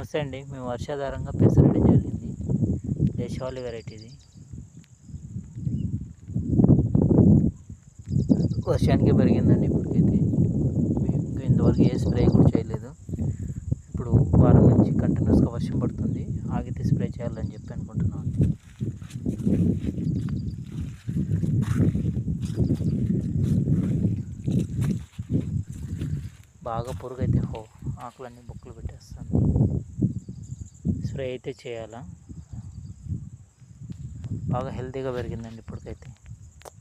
నమస్తే అండి. మేము వర్షాధారంగా పెసరడం జరిగింది. దేశవాళీ వెరైటీది. వర్షానికి పెరిగిందండి ఇప్పటికైతే. మేము ఇంతవరకు ఏ స్ప్రే కూడా చేయలేదు. ఇప్పుడు వారం నుంచి కంటిన్యూస్గా వర్షం పడుతుంది. ఆగితే స్ప్రే చేయాలని చెప్పి అనుకుంటున్నాం. బాగా పురుగు అయితే ఆకులన్నీ బొక్కలు పెట్టేస్తుంది. స్ప్రే అయితే చేయాలా. బాగా హెల్తీగా పెరిగిందండి ఇప్పటికైతే.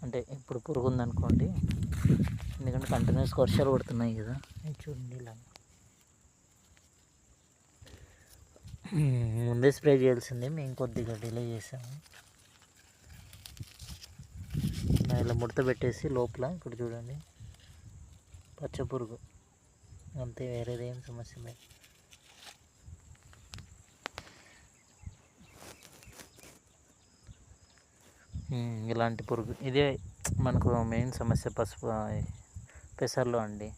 అంటే ఇప్పుడు పురుగు ఉందనుకోండి, ఎందుకంటే కంటిన్యూస్గా వర్షాలు పడుతున్నాయి కదా. చూడండి ఇలా ముందే స్ప్రే చేయాల్సిందే, మేము కొద్దిగా డిలే చేసాము. ఇలా ముడత పెట్టేసి లోపల ఇక్కడ చూడండి పచ్చ పురుగు, అంతే, వేరేదేం సమస్య లేదు. ఇలాంటి పురుగు ఇదే మనకు మెయిన్ సమస్య పెసర్లో అండి.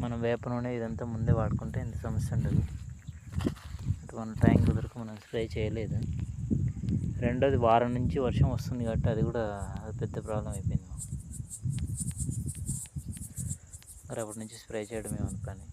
మనం వేప నూనె ఇదంతా ముందే వాడుకుంటే ఇంత సమస్య ఉండదు. మన టైం కుదరక మనం స్ప్రే చేయలేదు. రెండోది, వారం నుంచి వర్షం వస్తుంది కాబట్టి అది కూడా పెద్ద ప్రాబ్లం అయిపోయింది. రేపటి నుంచి స్ప్రే చేయడం ఏమనుకోని